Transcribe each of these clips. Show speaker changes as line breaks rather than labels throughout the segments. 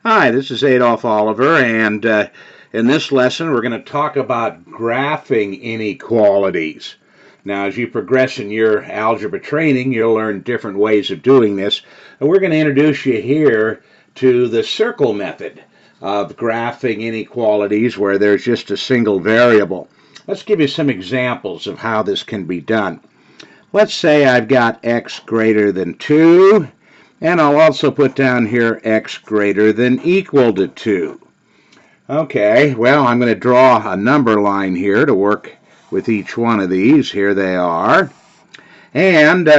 Hi, this is Adolph Oliver, and in this lesson we're going to talk about graphing inequalities. Now, as you progress in your algebra training, you'll learn different ways of doing this, and we're going to introduce you here to the circle method of graphing inequalities where there's just a single variable. Let's give you some examples of how this can be done. Let's say I've got x greater than 2. And I'll also put down here x greater than equal to 2. Okay, well, I'm going to draw a number line here to work with each one of these. Here they are. And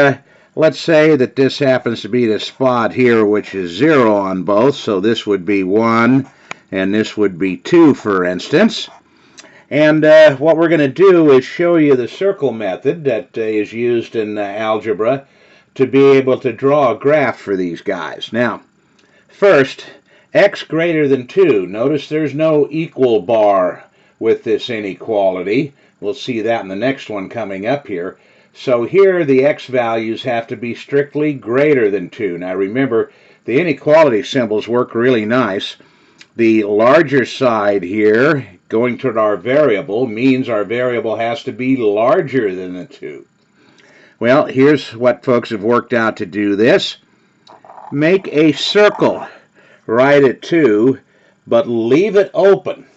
let's say that this happens to be the spot here, which is 0 on both. So this would be 1, and this would be 2, for instance. And what we're going to do is show you the circle method that is used in algebra to be able to draw a graph for these guys. Now, first, x greater than 2. Notice there's no equal bar with this inequality. We'll see that in the next one coming up here. So here the x values have to be strictly greater than 2. Now remember, the inequality symbols work really nice. The larger side here, going toward our variable, means our variable has to be larger than the 2. Well, here's what folks have worked out to do this. Make a circle right at 2, but leave it open.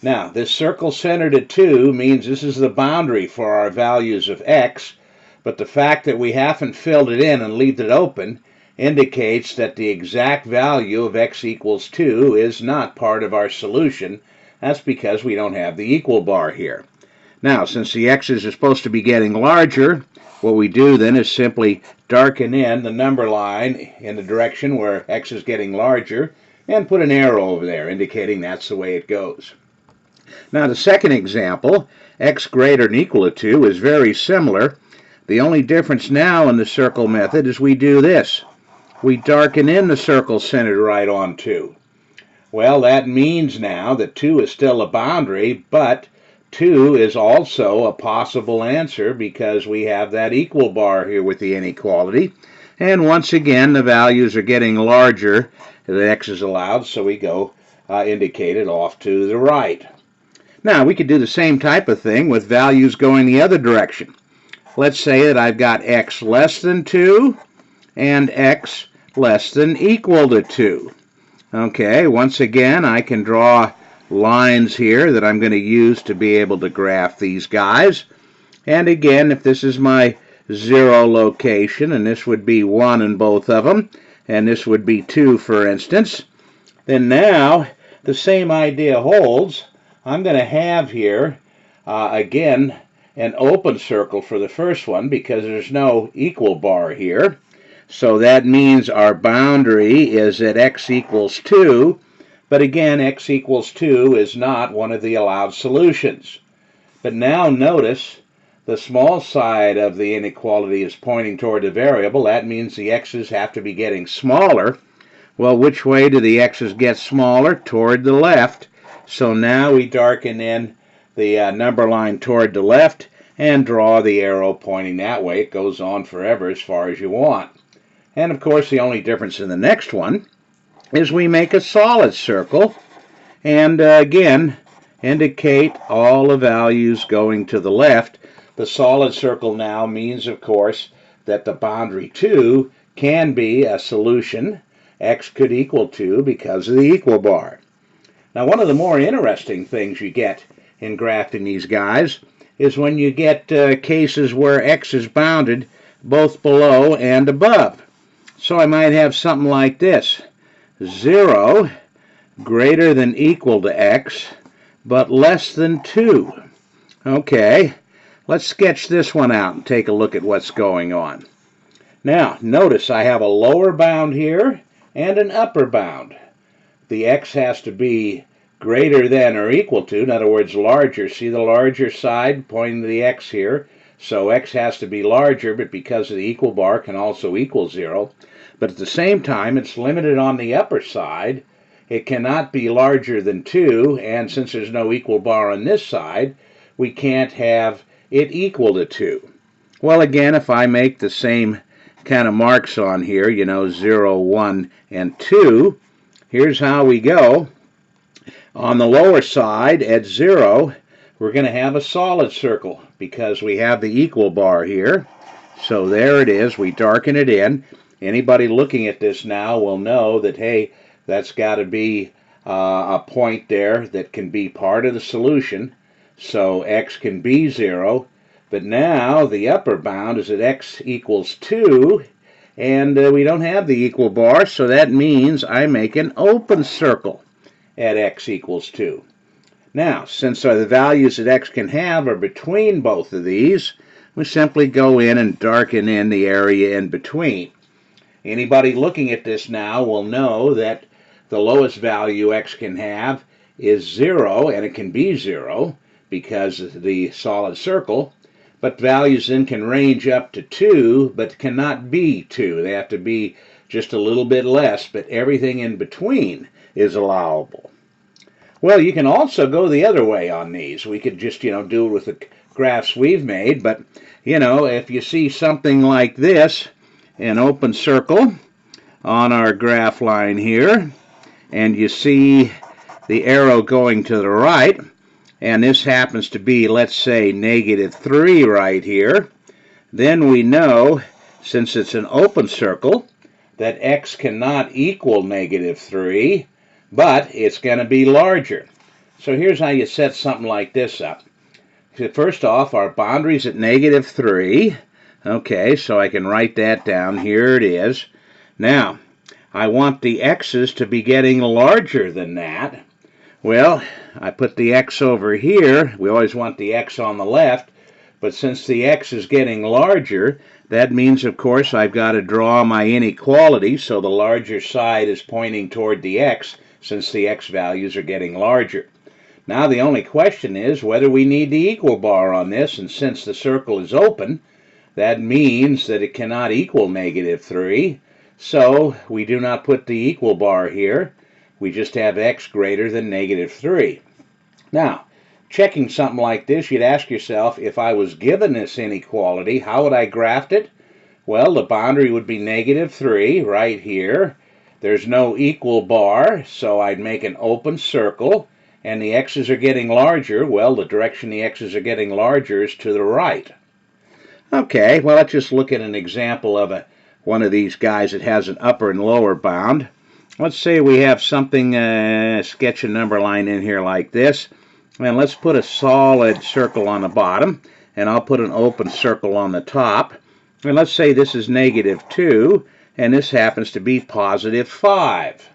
Now, this circle centered at 2 means this is the boundary for our values of x, but the fact that we haven't filled it in and left it open indicates that the exact value of x equals 2 is not part of our solution. That's because we don't have the equal bar here. Now, since the x's are supposed to be getting larger, what we do then is simply darken in the number line in the direction where x is getting larger and put an arrow over there indicating that's the way it goes. Now the second example, x greater than equal to 2, is very similar. The only difference now in the circle method is we do this. We darken in the circle centered right on 2. Well, that means now that 2 is still a boundary, but 2 is also a possible answer because we have that equal bar here with the inequality. And once again, the values are getting larger. The x is allowed, so we go indicate it off to the right. Now, we could do the same type of thing with values going the other direction. Let's say that I've got x less than 2 and x less than equal to 2. Okay, once again, I can draw lines here that I'm going to use to be able to graph these guys. And again, if this is my 0 location, and this would be 1 in both of them, and this would be 2, for instance, then now the same idea holds. I'm going to have here, again, an open circle for the first one because there's no equal bar here. So that means our boundary is at x equals 2. But again, x equals 2 is not one of the allowed solutions. But now notice the small side of the inequality is pointing toward the variable. That means the x's have to be getting smaller. Well, which way do the x's get smaller? Toward the left. So now we darken in the number line toward the left and draw the arrow pointing that way. It goes on forever as far as you want. And of course, the only difference in the next one is we make a solid circle and again indicate all the values going to the left. The solid circle now means, of course, that the boundary 2 can be a solution. X could equal 2 because of the equal bar. Now, one of the more interesting things you get in graphing these guys is when you get cases where x is bounded both below and above. So I might have something like this. 0 greater than equal to x, but less than 2. Okay, let's sketch this one out and take a look at what's going on. Now, notice I have a lower bound here and an upper bound. The x has to be greater than or equal to, in other words, larger. See the larger side pointing to the x here? So x has to be larger, but because of the equal bar can also equal 0. But at the same time, it's limited on the upper side. It cannot be larger than 2, and since there's no equal bar on this side, we can't have it equal to 2. Well, again, if I make the same kind of marks on here, 0, 1, and 2, here's how we go. On the lower side at 0, we're going to have a solid circle because we have the equal bar here. So there it is. We darken it in. Anybody looking at this now will know that, hey, that's got to be a point there that can be part of the solution. So x can be 0. But now the upper bound is at x equals 2. And we don't have the equal bar, so that means I make an open circle at x equals 2. Now, since the values that x can have are between both of these, we simply go in and darken in the area in between. Anybody looking at this now will know that the lowest value x can have is 0, and it can be 0 because of the solid circle, but values then can range up to 2, but cannot be 2. They have to be just a little bit less, but everything in between is allowable. Well, you can also go the other way on these. We could just, do it with the graphs we've made, but, if you see something like this, an open circle on our graph line here, and you see the arrow going to the right, and this happens to be, let's say, -3 right here, then we know, since it's an open circle, that x cannot equal -3, but it's going to be larger. So here's how you set something like this up. First off, our boundary's at -3. Okay, so I can write that down. Here it is. Now, I want the x's to be getting larger than that. Well, I put the x over here. We always want the x on the left, but since the x is getting larger, that means, of course, I've got to draw my inequality, so the larger side is pointing toward the x, since the x values are getting larger. Now the only question is whether we need the equal bar on this, and since the circle is open, that means that it cannot equal -3, so we do not put the equal bar here. We just have x greater than -3. Now, checking something like this, you'd ask yourself, if I was given this inequality, how would I graph it? Well, the boundary would be -3 right here. There's no equal bar, so I'd make an open circle, and the x's are getting larger. Well, the direction the x's are getting larger is to the right. Okay, well, let's just look at an example of one of these guys that has an upper and lower bound. Let's say we have something, sketch a number line in here like this, and let's put a solid circle on the bottom, and I'll put an open circle on the top, and let's say this is -2, and this happens to be +5.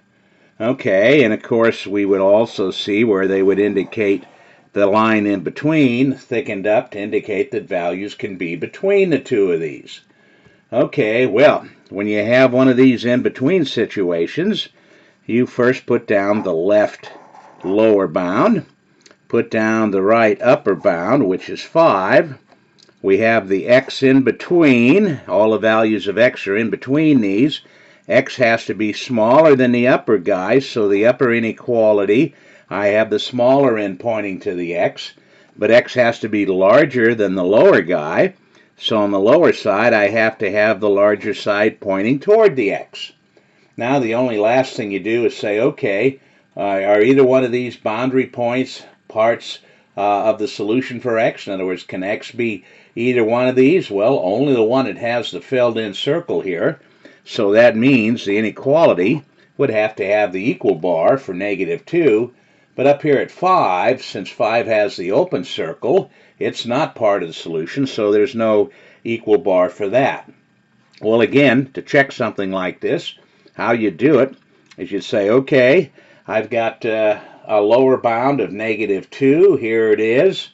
Okay, and of course we would also see where they would indicate the line in between thickened up to indicate that values can be between the two of these. Okay, well, when you have one of these in-between situations, you first put down the left lower bound, put down the right upper bound, which is 5. We have the x in between. All the values of x are in between these. X has to be smaller than the upper guy, so the upper inequality, I have the smaller end pointing to the x, but x has to be larger than the lower guy, so on the lower side I have to have the larger side pointing toward the x. Now the only last thing you do is say, okay, are either one of these boundary points parts of the solution for x? In other words, can x be either one of these? Well, only the one that has the filled-in circle here. So that means the inequality would have to have the equal bar for -2. But up here at 5, since 5 has the open circle, it's not part of the solution, so there's no equal bar for that. Well, again, to check something like this, how you do it is you say, okay, I've got a lower bound of -2. Here it is.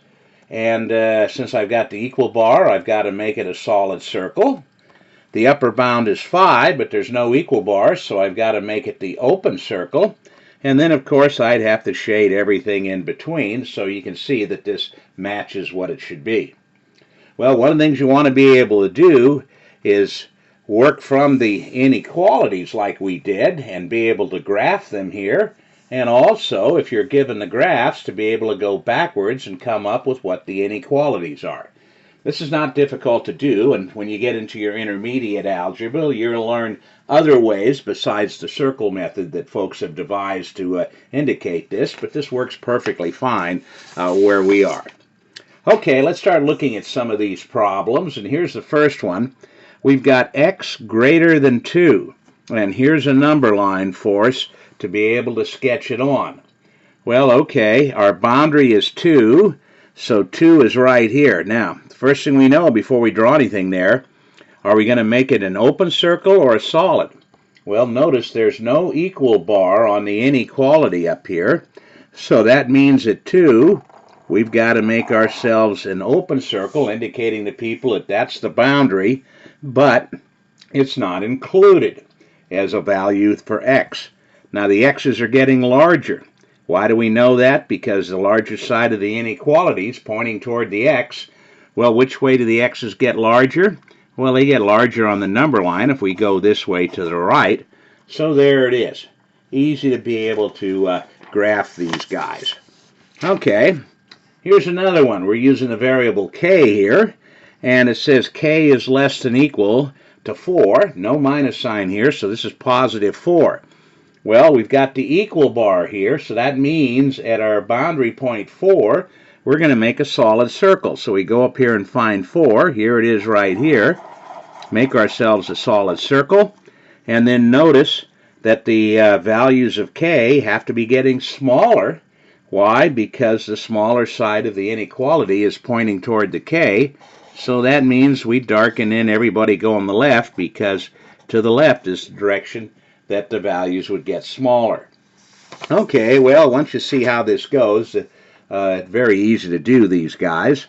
And since I've got the equal bar, I've got to make it a solid circle. The upper bound is 5, but there's no equal bar, so I've got to make it the open circle. And then, of course, I'd have to shade everything in between, so you can see that this matches what it should be. Well, one of the things you want to be able to do is work from the inequalities like we did and be able to graph them here. And also, if you're given the graphs, to be able to go backwards and come up with what the inequalities are. This is not difficult to do, and when you get into your intermediate algebra, you'll learn other ways besides the circle method that folks have devised to indicate this, but this works perfectly fine where we are. Okay, let's start looking at some of these problems, and here's the first one. We've got x greater than 2, and here's a number line for us to be able to sketch it on. Well, okay, our boundary is 2, so 2 is right here. Now, the first thing we know before we draw anything there, are we going to make it an open circle or a solid? Well, notice there's no equal bar on the inequality up here, so that means at 2, we've got to make ourselves an open circle, indicating to people that that's the boundary, but it's not included as a value for x. Now, the x's are getting larger. Why do we know that? Because the larger side of the inequality is pointing toward the x. Well, which way do the x's get larger? Well, they get larger on the number line if we go this way to the right. So there it is. Easy to be able to graph these guys. Okay, here's another one. We're using the variable k here, and it says k is less than equal to 4. No minus sign here, so this is positive 4. Well, we've got the equal bar here, so that means at our boundary point 4, we're going to make a solid circle. So we go up here and find 4. Here it is right here. Make ourselves a solid circle. And then notice that the values of k have to be getting smaller. Why? Because the smaller side of the inequality is pointing toward the k. So that means we darken in everybody go on the left, because to the left is the direction that the values would get smaller. Okay, well, once you see how this goes, it's very easy to do these guys.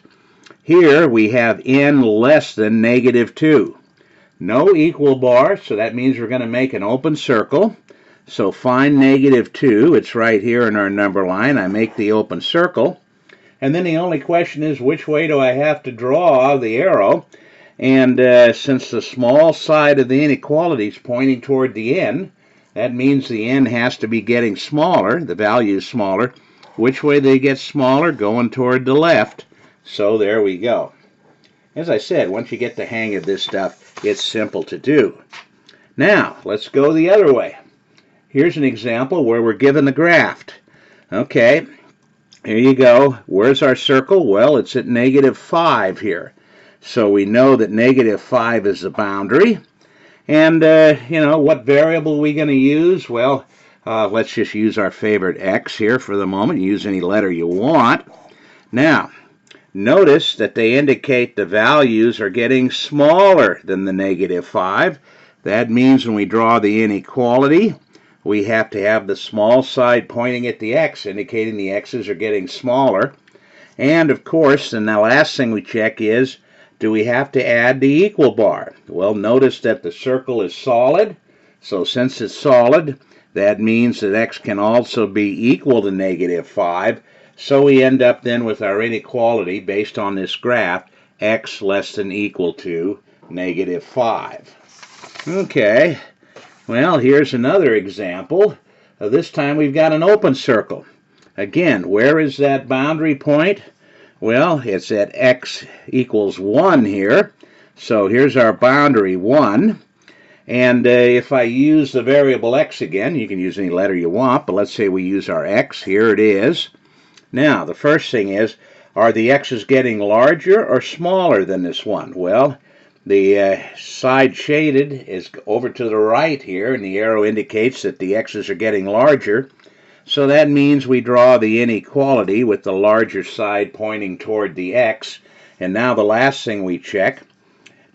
Here we have n less than negative 2. No equal bar, so that means we're going to make an open circle. So find negative 2. It's right here in our number line. I make the open circle. And then the only question is, which way do I have to draw the arrow? And since the small side of the inequality is pointing toward the n, that means the n has to be getting smaller, the value is smaller. Which way they get smaller? Going toward the left. So there we go. As I said, once you get the hang of this stuff, it's simple to do. Now, let's go the other way. Here's an example where we're given the graph. Okay, here you go. Where's our circle? Well, it's at negative 5 here. So we know that negative 5 is the boundary. And, you know, what variable are we going to use? Well, let's just use our favorite x here for the moment. Use any letter you want. Now, notice that they indicate the values are getting smaller than the negative 5. That means when we draw the inequality, we have to have the small side pointing at the x, indicating the x's are getting smaller. And, of course, then the last thing we check is, do we have to add the equal bar? Well, notice that the circle is solid. So since it's solid, that means that x can also be equal to negative 5. So we end up then with our inequality based on this graph, x less than equal to negative 5. Okay, well, here's another example. This time we've got an open circle. Again, where is that boundary point? Well, it's at x equals 1 here. So here's our boundary 1. And if I use the variable x again, you can use any letter you want, but let's say we use our x. Here it is. Now, the first thing is, are the x's getting larger or smaller than this one? Well, the side shaded is over to the right here, and the arrow indicates that the x's are getting larger. So that means we draw the inequality with the larger side pointing toward the x. And now the last thing we check,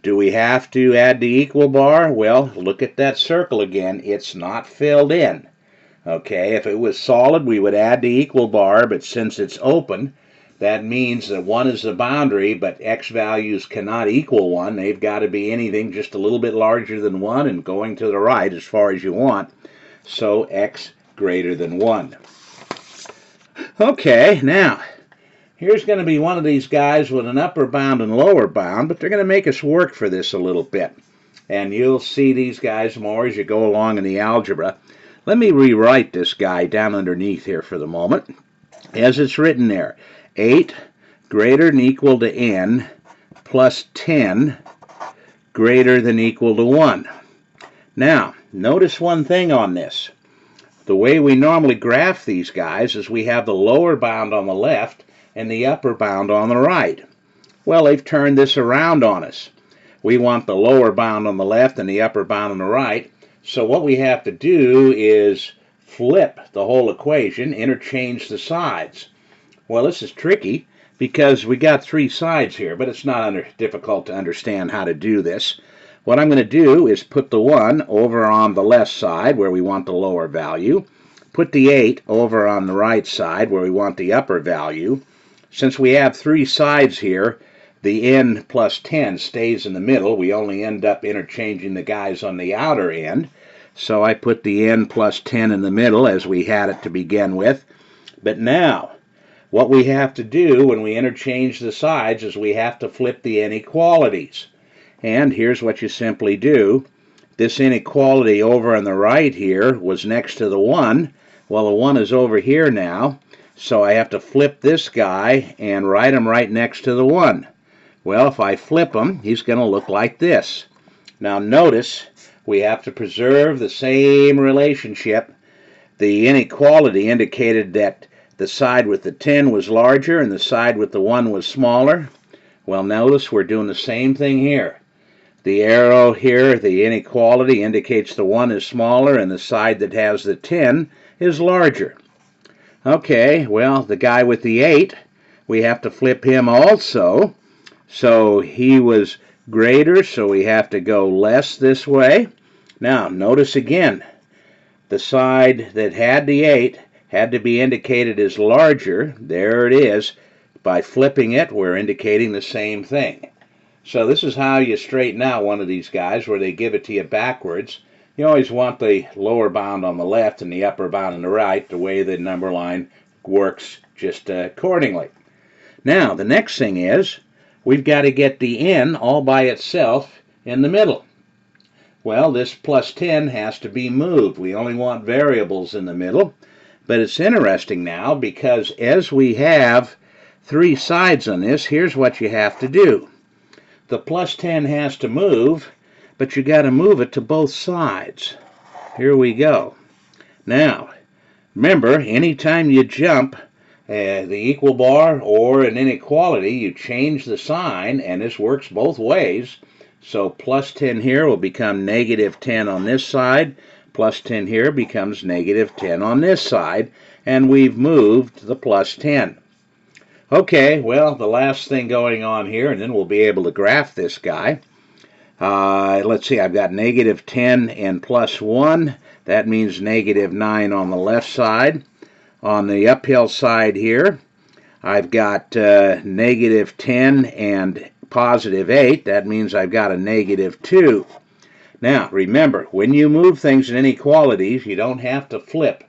do we have to add the equal bar? Well, look at that circle again. It's not filled in. Okay, if it was solid, we would add the equal bar, but since it's open, that means that 1 is the boundary, but x values cannot equal 1. They've got to be anything just a little bit larger than 1 and going to the right as far as you want. So x greater than 1. Okay, now, here's going to be one of these guys with an upper bound and lower bound, but they're going to make us work for this a little bit. And you'll see these guys more as you go along in the algebra. Let me rewrite this guy down underneath here for the moment. As it's written there, 8 greater than equal to n plus 10 greater than equal to 1. Now, notice one thing on this. The way we normally graph these guys is we have the lower bound on the left and the upper bound on the right. Well, they've turned this around on us. We want the lower bound on the left and the upper bound on the right. So what we have to do is flip the whole equation, interchange the sides. Well, this is tricky because we got three sides here, but it's not difficult to understand how to do this. What I'm going to do is put the 1 over on the left side where we want the lower value, put the 8 over on the right side where we want the upper value. Since we have three sides here, the n plus 10 stays in the middle. We only end up interchanging the guys on the outer end. So I put the n plus 10 in the middle as we had it to begin with. But now, what we have to do when we interchange the sides is we have to flip the inequalities. And here's what you simply do. This inequality over on the right here was next to the 1. Well, the 1 is over here now. So I have to flip this guy and write him right next to the 1. Well, if I flip him, he's going to look like this. Now notice, we have to preserve the same relationship. The inequality indicated that the side with the 10 was larger and the side with the 1 was smaller. Well, notice we're doing the same thing here. The arrow here, the inequality, indicates the 1 is smaller and the side that has the 10 is larger. Okay, well, the guy with the 8, we have to flip him also. So he was greater, so we have to go less this way. Now, notice again, the side that had the 8 had to be indicated as larger. There it is. By flipping it, we're indicating the same thing. So this is how you straighten out one of these guys where they give it to you backwards. You always want the lower bound on the left and the upper bound on the right, the way the number line works just accordingly. Now, the next thing is, we've got to get the n all by itself in the middle. Well, this plus 10 has to be moved. We only want variables in the middle. But it's interesting now because as we have three sides on this, here's what you have to do. The plus 10 has to move, but you got to move it to both sides. Here we go. Now, remember, anytime you jump the equal bar or an inequality, you change the sign, and this works both ways. So plus 10 here will become negative 10 on this side. Plus 10 here becomes negative 10 on this side, and we've moved the plus 10. Okay, well, the last thing going on here, and then we'll be able to graph this guy. Let's see, I've got negative 10 and plus 1. That means negative 9 on the left side. On the uphill side here, I've got negative 10 and positive 8. That means I've got a negative 2. Now, remember, when you move things in inequalities, you don't have to flip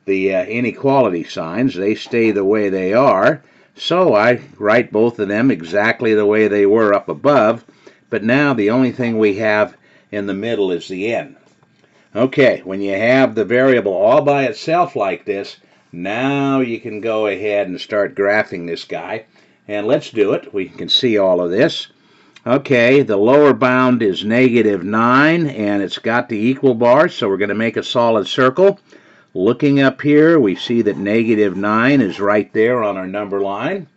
the inequality signs. They stay the way they are. So I write both of them exactly the way they were up above. But now the only thing we have in the middle is the n. Okay, when you have the variable all by itself like this, now you can go ahead and start graphing this guy. And let's do it. We can see all of this. Okay, the lower bound is negative 9, and it's got the equal bar, so we're going to make a solid circle. Looking up here, we see that negative 9 is right there on our number line.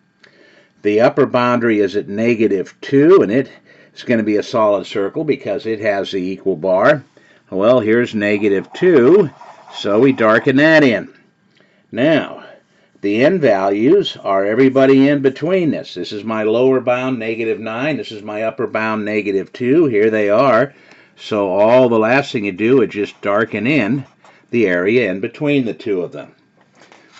The upper boundary is at negative 2, and it's going to be a solid circle because it has the equal bar. Well, here's negative 2, so we darken that in. Now, the n values are everybody in between this. This is my lower bound, negative 9. This is my upper bound, negative 2. Here they are. So all the last thing you do is just darken in the area in between the two of them.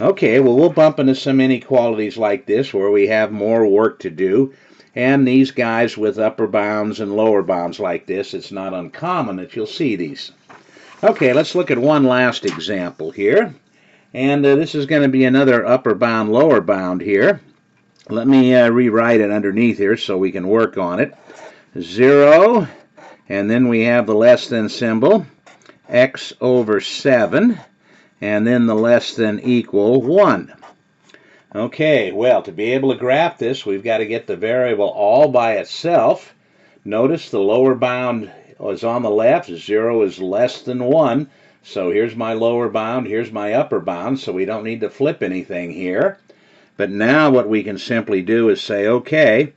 Okay, well, we'll bump into some inequalities like this where we have more work to do. And these guys with upper bounds and lower bounds like this, it's not uncommon that you'll see these. Okay, let's look at one last example here. And this is going to be another upper bound, lower bound here. Let me rewrite it underneath here so we can work on it. 0, and then we have the less than symbol, x over 7, and then the less than equal 1. Okay, well, to be able to graph this, we've got to get the variable all by itself. Notice the lower bound is on the left, 0 is less than 1. So here's my lower bound, here's my upper bound, so we don't need to flip anything here. But now what we can simply do is say, okay,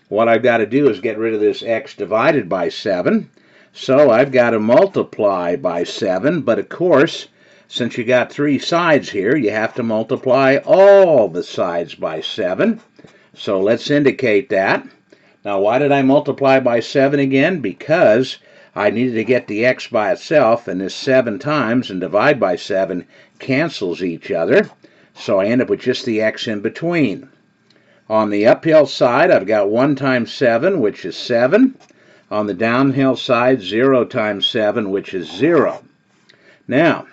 what I've got to do is get rid of this x divided by 7. So I've got to multiply by 7, but of course, since you got 3 sides here, you have to multiply all the sides by 7. So let's indicate that. Now, why did I multiply by 7 again? Because I needed to get the x by itself, and this 7 times and divide by 7 cancels each other. So I end up with just the x in between. On the uphill side, I've got 1 times 7, which is 7. On the downhill side, 0 times 7, which is 0. Now,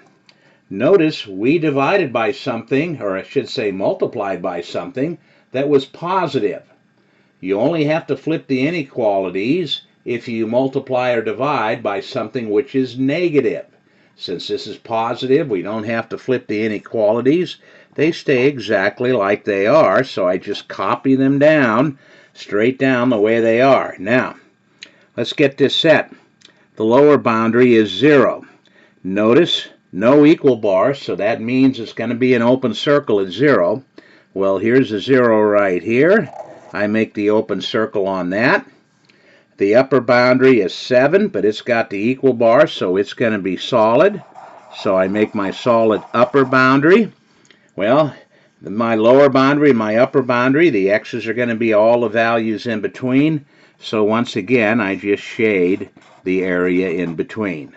notice we divided by something, or I should say multiplied by something, that was positive. You only have to flip the inequalities if you multiply or divide by something which is negative. Since this is positive, we don't have to flip the inequalities. They stay exactly like they are, so I just copy them down, straight down the way they are. Now, let's get this set. The lower boundary is 0. Notice no equal bar, so that means it's going to be an open circle at 0. Well, here's a 0 right here. I make the open circle on that. The upper boundary is 7, but it's got the equal bar, so it's going to be solid. So I make my solid upper boundary. Well, my lower boundary and my upper boundary, the x's are going to be all the values in between. So once again, I just shade the area in between.